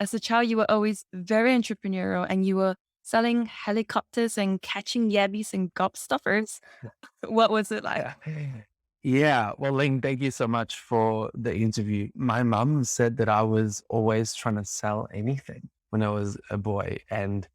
as a child, you were always very entrepreneurial and you were selling helicopters and catching yabbis and gobstoppers. What was it like? Yeah. Yeah. Well, Ling, thank you so much for the interview. My mum said that I was always trying to sell anything when I was a boy. And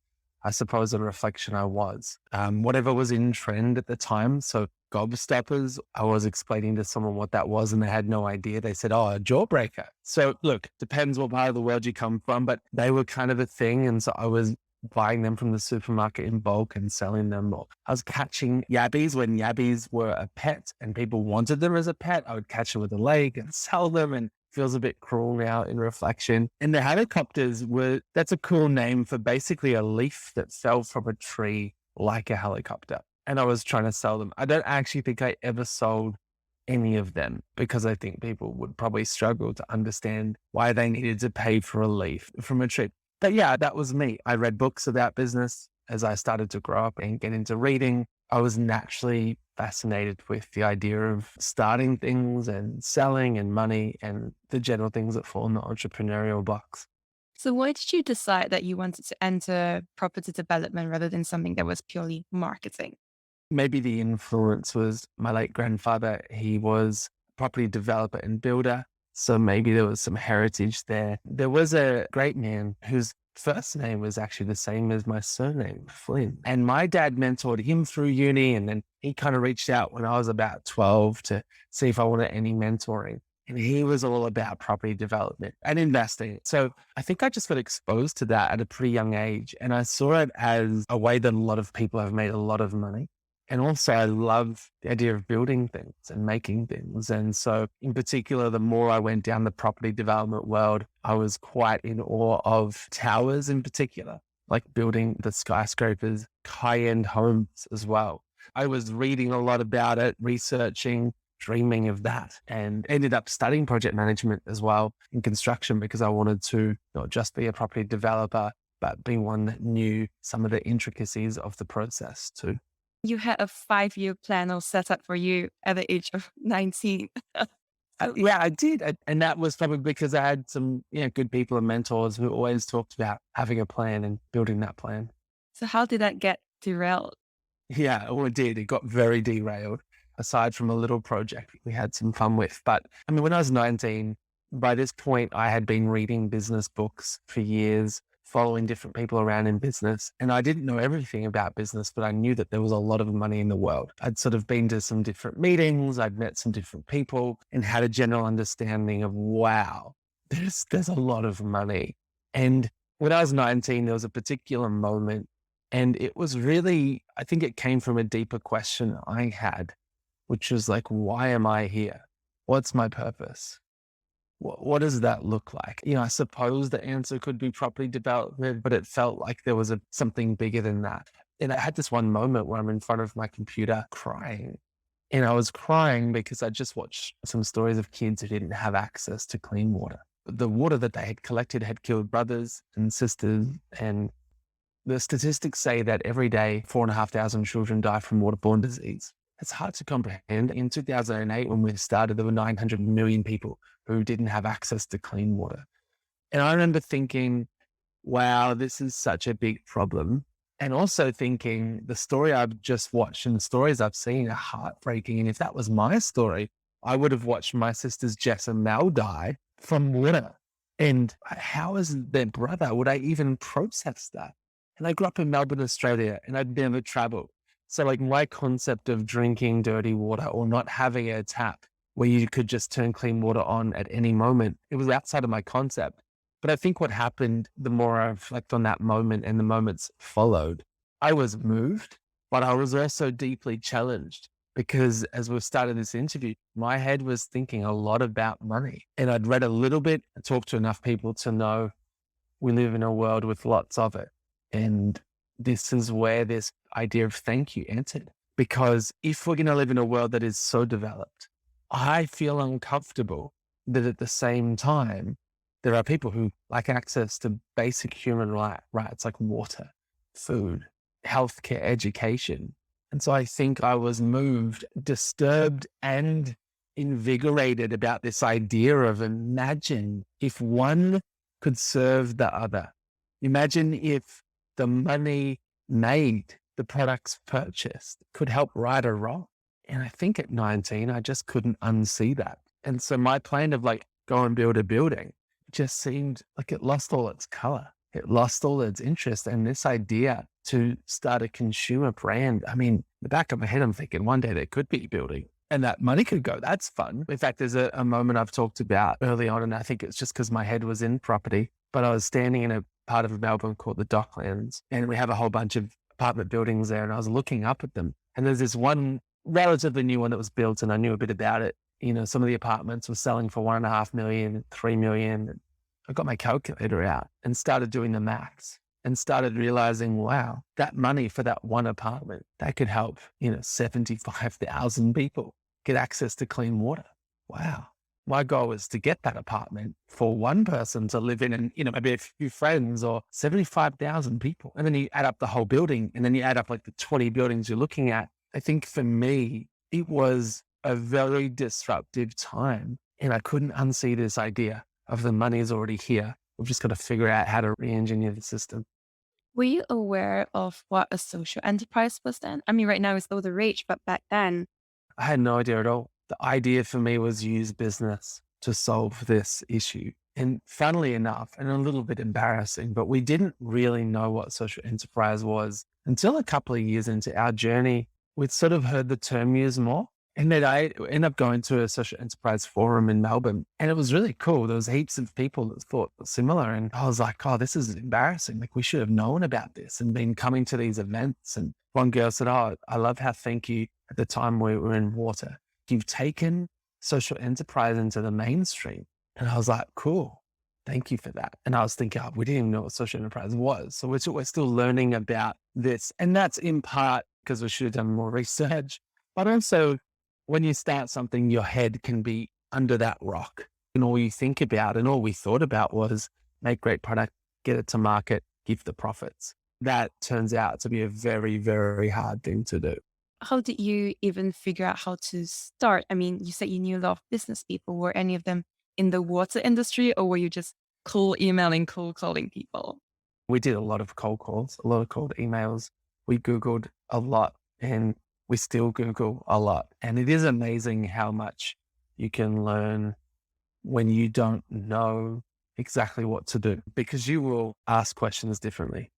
I suppose a reflection I was. Whatever was in trend at the time. So gobstoppers, I was explaining to someone what that was and they had no idea. They said, oh, a jawbreaker. So look, depends what part of the world you come from, but they were kind of a thing. And so I was buying them from the supermarket in bulk and selling them. Or I was catching yabbis when yabbis were a pet and people wanted them as a pet. I would catch them with a leg and sell them, and feels a bit cruel now in reflection. And the helicopters were, that's a cool name for basically a leaf that fell from a tree like a helicopter. And I was trying to sell them. I don't actually think I ever sold any of them because I think people would probably struggle to understand why they needed to pay for a leaf from a tree. But yeah, that was me. I read books about business as I started to grow up and get into reading. I was naturally fascinated with the idea of starting things and selling and money and the general things that fall in the entrepreneurial box. So, why did you decide that you wanted to enter property development rather than something that was purely marketing? Maybe the influence was my late grandfather. He was a property developer and builder. So maybe there was some heritage there. There was a great man whose first name was actually the same as my surname, Flynn. And my dad mentored him through uni. And then he kind of reached out when I was about 12 to see if I wanted any mentoring. And he was all about property development and investing. So I think I just got exposed to that at a pretty young age. And I saw it as a way that a lot of people have made a lot of money. And also, I love the idea of building things and making things. And so, in particular, the more I went down the property development world, I was quite in awe of towers in particular, like building the skyscrapers, high end homes as well. I was reading a lot about it, researching, dreaming of that, and ended up studying project management as well in construction because I wanted to not just be a property developer, but be one that knew some of the intricacies of the process too. You had a 5-year plan all set up for you at the age of 19. So, Yeah, I did. And that was probably because I had some, good people and mentors who always talked about having a plan and building that plan. so how did that get derailed? Yeah, well, it did. It got very derailed aside from a little project we had some fun with. But I mean, when I was 19, by this point, I had been reading business books for years, following different people around in business. And I didn't know everything about business, but I knew that there was a lot of money in the world. I'd sort of been to some different meetings, I'd met some different people and had a general understanding of, wow, there's a lot of money. And when I was 19, there was a particular moment and it was really, I think it came from a deeper question I had, which was like, why am I here? What's my purpose? What does that look like? I suppose the answer could be property development, but it felt like there was something bigger than that. And I had this one moment where I'm in front of my computer crying. And I was crying because I just watched some stories of kids who didn't have access to clean water. The water that they had collected had killed brothers and sisters, and the statistics say that every day, 4,500 children die from waterborne disease. It's hard to comprehend. In 2008, when we started, there were 900 million people who didn't have access to clean water. And I remember thinking, wow, this is such a big problem. And also thinking the story I've just watched and the stories I've seen are heartbreaking. And if that was my story, I would have watched my sisters Jess and Mel die from water. And how is their brother? Would I even process that? And I grew up in Melbourne, Australia, and I'd never traveled. So like my concept of drinking dirty water or not having a tap where you could just turn clean water on at any moment, it was outside of my concept. But I think what happened, the more I reflect on that moment and the moments followed, I was moved, but I was also deeply challenged because as we've started this interview, my head was thinking a lot about money. And I'd read a little bit and talked to enough people to know we live in a world with lots of it. And this is where this idea of thank you entered. Because if we're going to live in a world that is so developed, I feel uncomfortable that at the same time, there are people who lack access to basic human rights like water, food, healthcare, education. And so I think I was moved, disturbed, and invigorated about this idea of imagine if 1 could serve the other. Imagine if the money made, the products purchased, could help right a wrong. And I think at 19, I just couldn't unsee that. And so my plan of like go and build a building just seemed like it lost all its color. It lost all its interest. And this idea to start a consumer brand, I mean, in the back of my head, I'm thinking one day there could be building and that money could go. That's fun. In fact, there's a moment I've talked about early on, and I think it's just because my head was in property, but I was standing in a part of Melbourne called the Docklands, and we have a whole bunch of apartment buildings there. And I was looking up at them, and there's this one relatively new one that was built, and I knew a bit about it. You know, some of the apartments were selling for 1.5 million, 3 million. I got my calculator out and started doing the maths and started realizing, wow, that money for that one apartment, that could help, 75,000 people get access to clean water. Wow. My goal was to get that apartment for one person to live in and, maybe a few friends, or 75,000 people. And then you add up the whole building, and then you add up like the 20 buildings you're looking at. I think for me, it was a very disruptive time, and I couldn't unsee this idea of the money is already here. We've just got to figure out how to re-engineer the system. Were you aware of what a social enterprise was then? I mean, right now it's all the rage, but back then, I had no idea at all. The idea for me was use business to solve this issue. And funnily enough, and a little bit embarrassing, but we didn't really know what social enterprise was until a couple of years into our journey. We'd sort of heard the term used more. And then I ended up going to a social enterprise forum in Melbourne, and it was really cool. There was heaps of people that thought similar. And I was like, oh, this is embarrassing. Like, we should have known about this and been coming to these events. And one girl said, oh, I love how Thankyou, at the time we were in water, you've taken social enterprise into the mainstream. And I was like, cool. Thank you for that. And I was thinking, oh, we didn't even know what social enterprise was. So we're still learning about this. And that's in part because we should have done more research, but also when you start something, your head can be under that rock. And all you think about and all we thought about was make great product, get it to market, give the profits. That turns out to be a very, very hard thing to do. how did you even figure out how to start? I mean, you said you knew a lot of business people. Were any of them in the water industry, or were you just cold emailing, cold calling people? We did a lot of cold calls, a lot of cold emails. We Googled a lot, and we still Google a lot. And it is amazing how much you can learn when you don't know exactly what to do, because you will ask questions differently.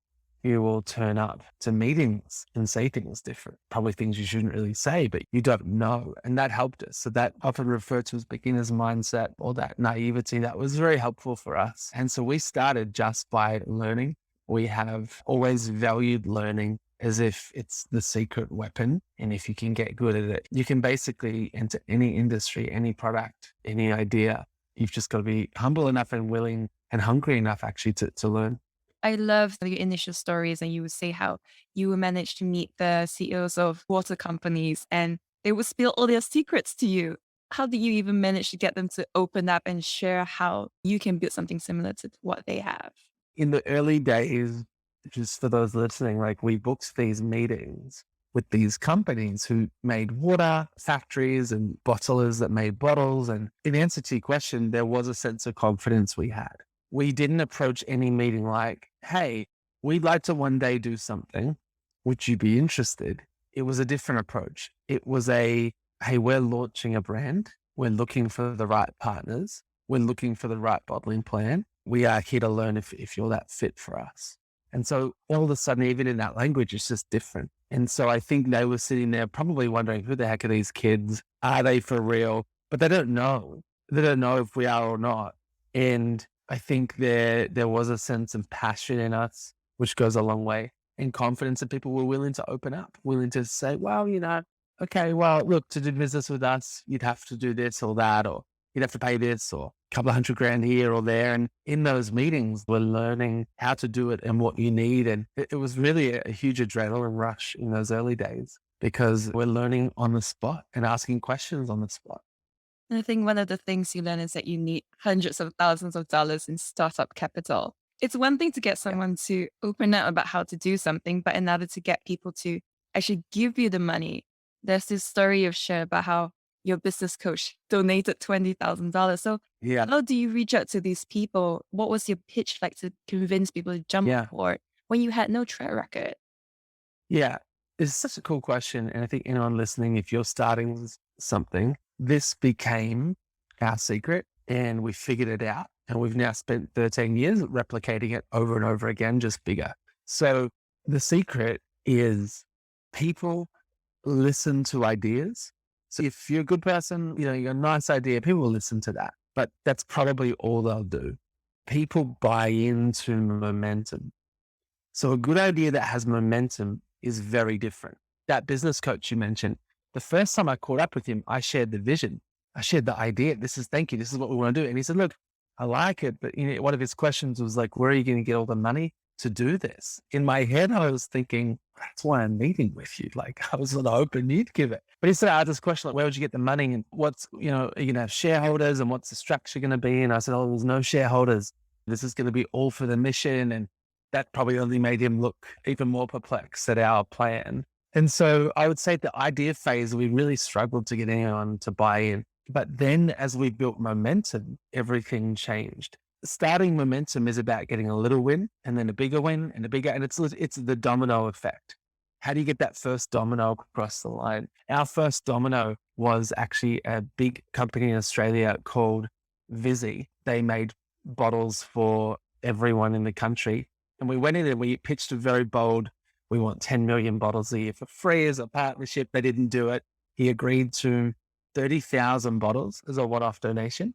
You will turn up to meetings and say things different, probably things you shouldn't really say, but you don't know. And that helped us. So that often referred to as beginner's mindset, or that naivety, that was very helpful for us. And so we started just by learning. We have always valued learning as if it's the secret weapon. And if you can get good at it, you can basically enter any industry, any product, any idea. You've just got to be humble enough and willing and hungry enough actually to learn. I love your initial stories, and you would say how you managed to meet the CEOs of water companies and they would spill all their secrets to you. How did you even manage to get them to open up and share how you can build something similar to what they have? In the early days, just for those listening, like we booked these meetings with these companies who made water factories and bottlers that made bottles. And in answer to your question, there was a sense of confidence we had. We didn't approach any meeting like, hey, we'd like to one day do something. Would you be interested? It was a different approach. It was a, hey, we're launching a brand. We're looking for the right partners. We're looking for the right bottling plan. We are here to learn if you're that fit for us. And so all of a sudden, even in that language, it's just different. And so I think they were sitting there probably wondering, who the heck are these kids? Are they for real? But they don't know. They don't know if we are or not. And I think there was a sense of passion in us, which goes a long way, and confidence that people were willing to open up, willing to say, well, okay, well, look, to do business with us, you'd have to do this or that, or you'd have to pay this, or a couple of $100,000 here or there. And in those meetings, we're learning how to do it and what you need. And it was really a huge adrenaline rush in those early days, because we're learning on the spot and asking questions on the spot. And I think one of the things you learn is that you need hundreds of thousands of dollars in startup capital. It's one thing to get Yeah. someone to open up about how to do something, but another to get people to actually give you the money. There's this story you've shared about how your business coach donated $20,000. So Yeah. how do you reach out to these people? What was your pitch like to convince people to jump on Yeah. board when you had no track record? Yeah. It's such a cool question. And I think anyone listening, if you're starting something, this became our secret and we figured it out. And we've now spent 13 years replicating it over and over again, just bigger. So the secret is people listen to ideas. So if you're a good person, you got a nice idea, people will listen to that. But that's probably all they'll do. People buy into momentum. So a good idea that has momentum is very different. That business coach you mentioned, the first time I caught up with him, I shared the vision. I shared the idea. Thank you. This is what we want to do. And he said, look, I like it. But one of his questions was like, where are you going to get all the money to do this? In my head, I was thinking, that's why I'm meeting with you. Like I was sort of hoping you'd give it. But he said, I asked this question, like, where would you get the money? And what's, are you going to have shareholders and what's the structure going to be? And I said, oh, there's no shareholders. This is going to be all for the mission. And that probably only made him look even more perplexed at our plan. And so I would say the idea phase, we really struggled to get anyone to buy in. But then as we built momentum, everything changed. Starting momentum is about getting a little win and then a bigger win and a bigger, and it's the domino effect. How do you get that first domino across the line? Our first domino was actually a big company in Australia called Visi. They made bottles for everyone in the country. And we went in and we pitched a very bold, we want 10 million bottles a year for free as a partnership. They didn't do it. He agreed to 30,000 bottles as a one-off donation,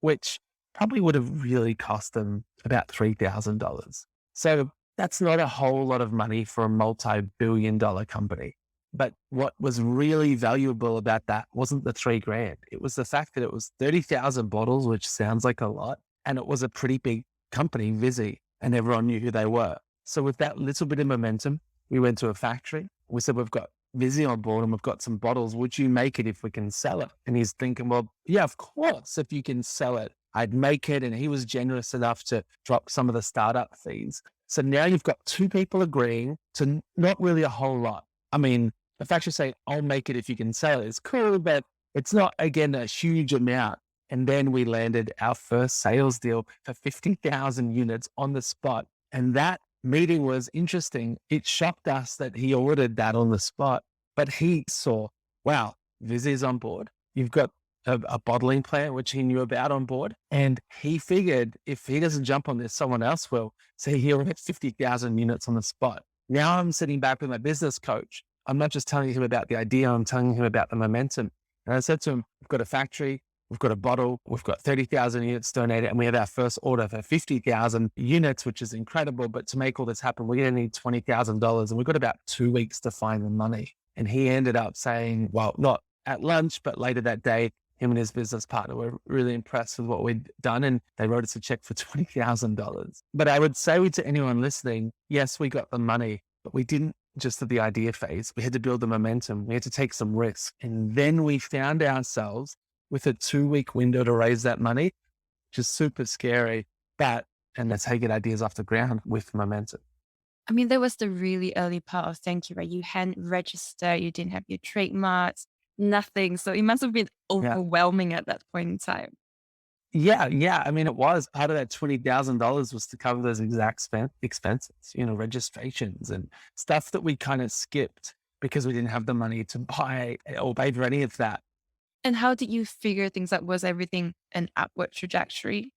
which probably would have really cost them about $3,000. So that's not a whole lot of money for a multi-billion-dollar company. But what was really valuable about that wasn't the $3,000. It was the fact that it was 30,000 bottles, which sounds like a lot. And it was a pretty big company, Visi, and everyone knew who they were. So with that little bit of momentum, we went to a factory. We said, we've got Visi on board and we've got some bottles. Would you make it if we can sell it? And he's thinking, well, yeah, of course, if you can sell it, I'd make it. And he was generous enough to drop some of the startup fees. So now you've got two people agreeing to not really a whole lot. I mean, the factory saying, I'll make it if you can sell it is cool, but it's not, again, a huge amount. And then we landed our first sales deal for 50,000 units on the spot. And that meeting was interesting. It shocked us that he ordered that on the spot, but he saw, wow, Visi's on board. You've got a bottling plant, which he knew about, on board. And he figured if he doesn't jump on this, someone else will. So he ordered 50,000 units on the spot. Now I'm sitting back with my business coach. I'm not just telling him about the idea, I'm telling him about the momentum. And I said to him, we've got a factory, we've got a bottle, we've got 30,000 units donated, and we have our first order for 50,000 units, which is incredible. But to make all this happen, we're going to need $20,000. And we've got about 2 weeks to find the money. And he ended up saying, well, not at lunch, but later that day, him and his business partner were really impressed with what we'd done. And they wrote us a check for $20,000. But I would say to anyone listening, yes, we got the money, but we didn't just at the idea phase. We had to build the momentum. We had to take some risk. And then we found ourselves with a 2-week window to raise that money, which is super scary. And that's how you get ideas off the ground, with momentum. I mean, that was the really early part of Thankyou, right? You hadn't registered, you didn't have your trademarks, nothing. So it must have been Yeah. overwhelming at that point in time. Yeah. Yeah. I mean, it was part of that $20,000 was to cover those exact expenses, registrations and stuff that we kind of skipped because we didn't have the money to buy or pay for any of that. And how did you figure things out? Was everything an upward trajectory?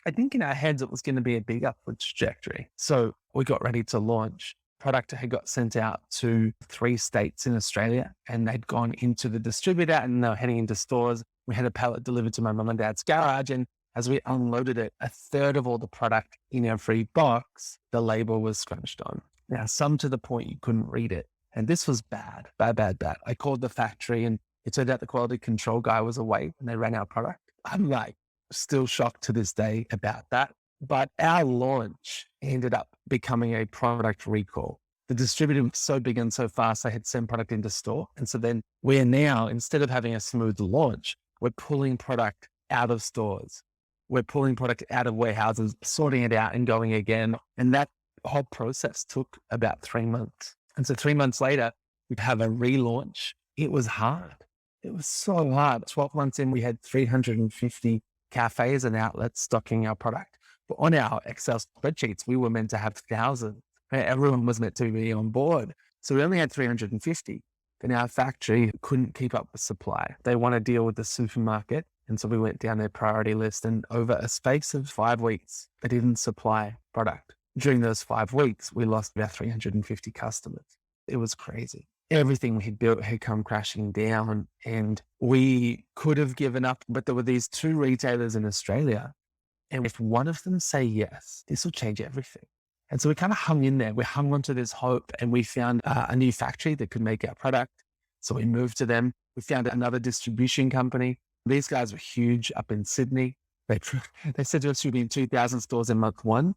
I think in our heads, it was going to be a big upward trajectory. So we got ready to launch. Product had got sent out to 3 states in Australia, and they'd gone into the distributor and they were heading into stores. We had a pallet delivered to my mum and dad's garage. And as we unloaded it, a third of all the product in every box, the label was scrunched on. Now, some to the point you couldn't read it. And this was bad, bad, bad, bad. I called the factory and it turned out the quality control guy was away and they ran our product. I'm like, still shocked to this day about that. But our launch ended up becoming a product recall. The distributor was so big and so fast, they had sent product into store. And so then we're now, instead of having a smooth launch, we're pulling product out of stores. We're pulling product out of warehouses, sorting it out and going again. And that whole process took about 3 months. And so 3 months later, we'd have a relaunch. It was hard. It was so hard. 12 months in, we had 350 cafes and outlets stocking our product. But on our Excel spreadsheets, we were meant to have thousands. Everyone was meant to be on board. So we only had 350. Then our factory couldn't keep up with supply. They want to deal with the supermarket. And so we went down their priority list, and over a space of 5 weeks, they didn't supply product. During those 5 weeks, we lost about 350 customers. It was crazy. Everything we had built had come crashing down, and we could have given up. But there were these two retailers in Australia, and if one of them say yes, this will change everything. And so we kind of hung in there. We hung onto this hope, and we found a new factory that could make our product. So we moved to them. We found another distribution company. These guys were huge up in Sydney. They said to us, we'd be in 2,000 stores in month one.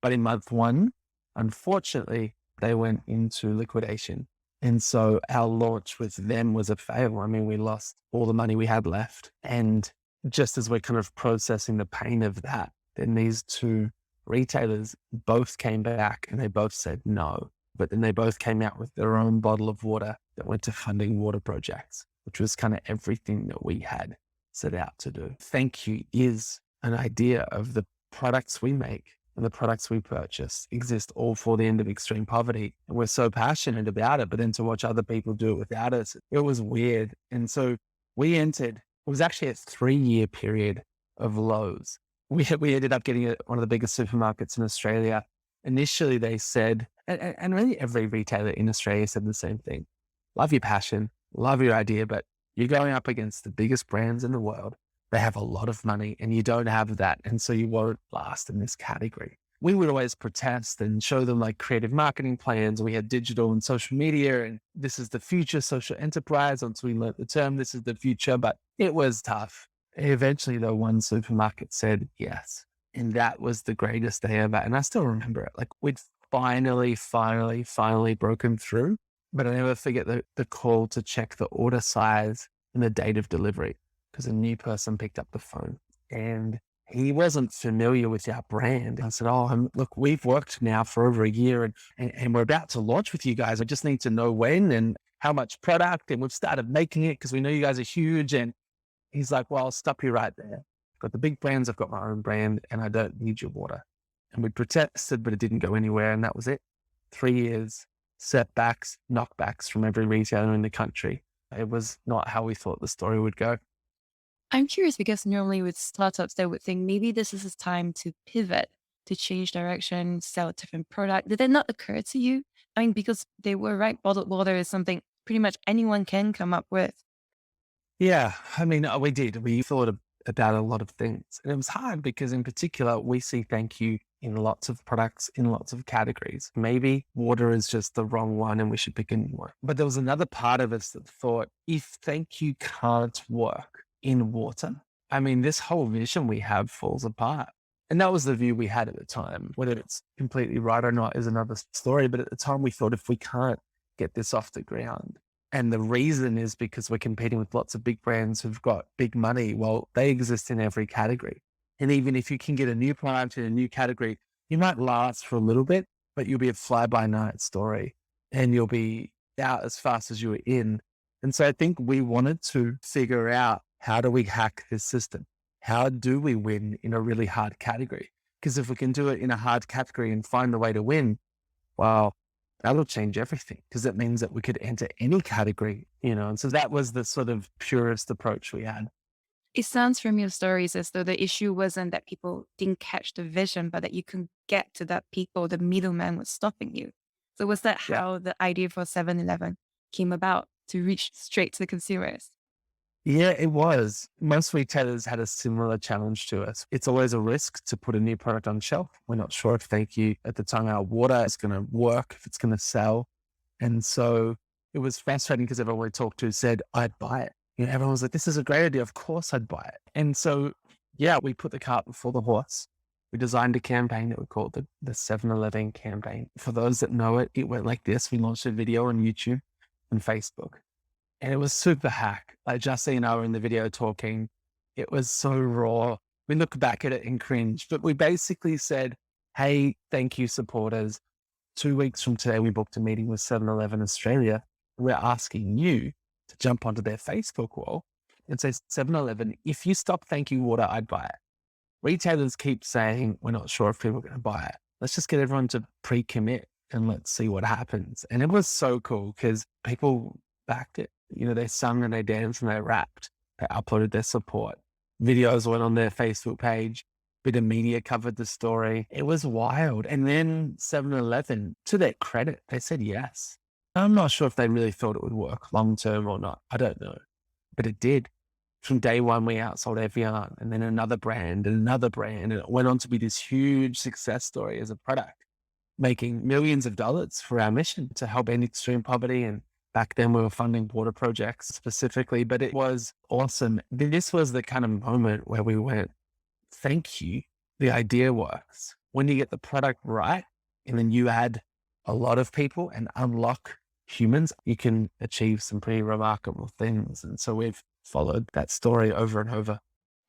But in month one, unfortunately, they went into liquidation. And so our launch with them was a fail. I mean, we lost all the money we had left. And just as we're kind of processing the pain of that, then these two retailers both came back and they both said no. But then they both came out with their own bottle of water that went to funding water projects, which was kind of everything that we had set out to do. Thankyou is an idea of the products we make and the products we purchase exist all for the end of extreme poverty. And we're so passionate about it, but then to watch other people do it without us, it was weird. And so we entered, it was actually a 3-year period of lows. We ended up getting one of the biggest supermarkets in Australia. Initially, they said, and really every retailer in Australia said the same thing: love your passion, love your idea, but you're going up against the biggest brands in the world. They have a lot of money and you don't have that. And so you won't last in this category. We would always protest and show them like creative marketing plans. We had digital and social media, and this is the future social enterprise. Once we learned the term, this is the future, but it was tough. Eventually, though, one supermarket said yes. And that was the greatest day ever. And I still remember it. Like we'd finally broken through. But I never forget the call to check the order size and the date of delivery, because a new person picked up the phone and he wasn't familiar with our brand. I said, oh, look, we've worked now for over a year and we're about to launch with you guys. I just need to know when and how much product. And we've started making it because we know you guys are huge. And he's like, well, I'll stop you right there. I've got the big brands. I've got my own brand and I don't need your water. And we protested, but it didn't go anywhere. And that was it. 3 years, setbacks, knockbacks from every retailer in the country. It was not how we thought the story would go. I'm curious because normally with startups, they would think maybe this is a time to pivot, to change direction, sell a different product. Did that not occur to you? I mean, because they were right, bottled water is something pretty much anyone can come up with. Yeah, I mean, we did. We thought about a lot of things. And it was hard because, in particular, we see Thankyou in lots of products, in lots of categories. Maybe water is just the wrong one and we should pick a new one. But there was another part of us that thought, if Thankyou can't work in water, I mean, this whole vision we have falls apart. And that was the view we had at the time. Whether it's completely right or not is another story. But at the time, we thought if we can't get this off the ground, and the reason is because we're competing with lots of big brands who've got big money. Well, they exist in every category. And even if you can get a new product in a new category, you might last for a little bit, but you'll be a fly-by-night story and you'll be out as fast as you were in. And so I think we wanted to figure out, how do we hack this system? How do we win in a really hard category? Because if we can do it in a hard category and find the way to win, well, that'll change everything, because it means that we could enter any category, and so that was the sort of purest approach we had. It sounds from your stories as though the issue wasn't that people didn't catch the vision, but that you can get to that people, the middleman was stopping you. So was that Yeah. how the idea for 7-Eleven came about, to reach straight to the consumers? Yeah, it was. Most retailers had a similar challenge to us. It's always a risk to put a new product on shelf. We're not sure if Thankyou at the time our water is going to work, if it's going to sell. And so it was frustrating because everyone we talked to said, I'd buy it. Everyone was like, this is a great idea. Of course I'd buy it. And so, yeah, we put the cart before the horse. We designed a campaign that we called the 7-Eleven campaign. For those that know it, it went like this. We launched a video on YouTube and Facebook. And it was super hack. Like Justine and I were in the video talking. It was so raw. We look back at it and cringe, but we basically said, hey, Thankyou supporters. 2 weeks from today, we booked a meeting with 7-Eleven Australia. We're asking you to jump onto their Facebook wall and say, 7-Eleven, if you stop Thankyou water, I'd buy it. Retailers keep saying, we're not sure if people are going to buy it. Let's just get everyone to pre-commit and let's see what happens. And it was so cool because people backed it. They sung and they danced and they rapped. They uploaded their support. Videos went on their Facebook page. Bit of media covered the story. It was wild. And then 7-Eleven, to their credit, they said yes. I'm not sure if they really thought it would work long term or not. I don't know. But it did. From day one, we outsold Evian and then another brand and another brand. And it went on to be this huge success story as a product, making millions of dollars for our mission to help end extreme poverty. And back then we were funding water projects specifically, but it was awesome. This was the kind of moment where we went, thank you. The idea works. When you get the product right and then you add a lot of people and unlock humans, you can achieve some pretty remarkable things. And so we've followed that story over and over.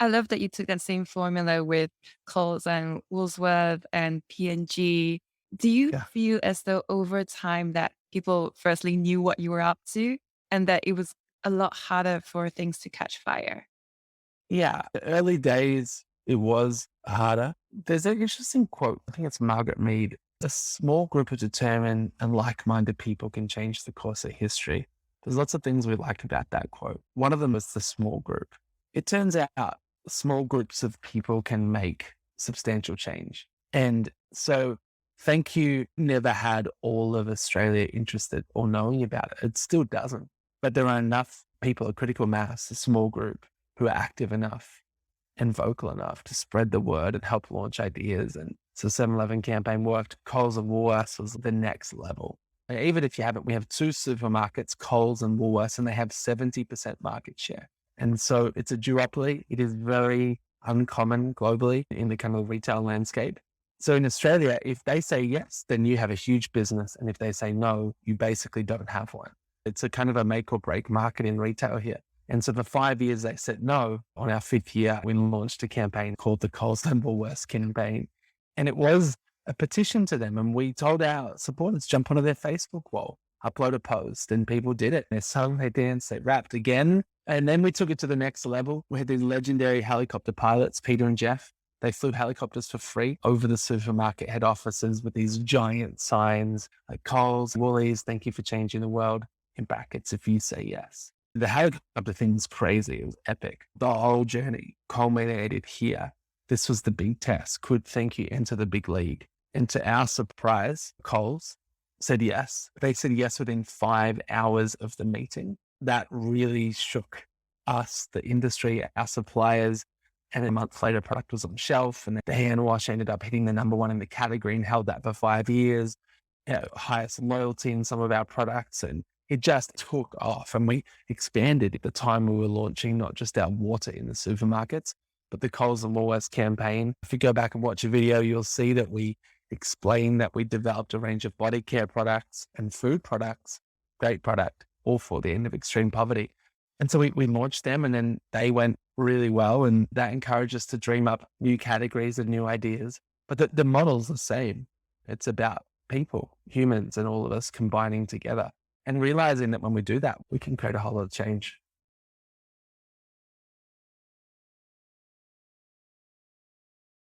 I love that you took that same formula with Coles and Woolsworth and P&G. Do you Yeah. feel as though over time that people firstly knew what you were up to and that it was a lot harder for things to catch fire? Yeah. The early days, it was harder. There's an interesting quote. I think it's Margaret Mead. A small group of determined and like-minded people can change the course of history. There's lots of things we like about that quote. One of them is the small group. It turns out small groups of people can make substantial change. And so Thankyou never had all of Australia interested or knowing about it. It still doesn't. But there are enough people, a critical mass, a small group, who are active enough and vocal enough to spread the word and help launch ideas. And so 7-Eleven campaign worked. Coles and Woolworths was the next level. And even if you haven't, we have two supermarkets, Coles and Woolworths, and they have 70% market share. And so it's a duopoly. It is very uncommon globally in the kind of retail landscape. So in Australia, if they say yes, then you have a huge business. And if they say no, you basically don't have one. It's a kind of a make or break market in retail here. And so for 5 years, they said no. On our 5th year, we launched a campaign called the Coles and Woolworths campaign. And it was a petition to them. And we told our supporters, jump onto their Facebook wall, upload a post, and people did it. They sung, they danced, they rapped again. And then we took it to the next level. We had these legendary helicopter pilots, Peter and Jeff. They flew helicopters for free over the supermarket head offices with these giant signs like Coles, Woolies, thank you for changing the world, in brackets, if you say yes. The helicopter thing was crazy. It was epic. The whole journey culminated here. This was the big test. Could Thankyou enter the big league? And to our surprise, Coles said yes. They said yes within 5 hours of the meeting. That really shook us, the industry, our suppliers. And a month later, product was on the shelf, and the hand wash ended up hitting the #1 in the category and held that for 5 years. Highest loyalty in some of our products, and it just took off. And we expanded at the time we were launching not just our water in the supermarkets, but the Coles and Woolworths campaign. If you go back and watch a video, you'll see that we explain that we developed a range of body care products and food products, great product, all for the end of extreme poverty. And so we launched them, and then they went really well. And that encouraged us to dream up new categories and new ideas. But the model's the same. It's about people, humans, and all of us combining together and realizing that when we do that, we can create a whole lot of change.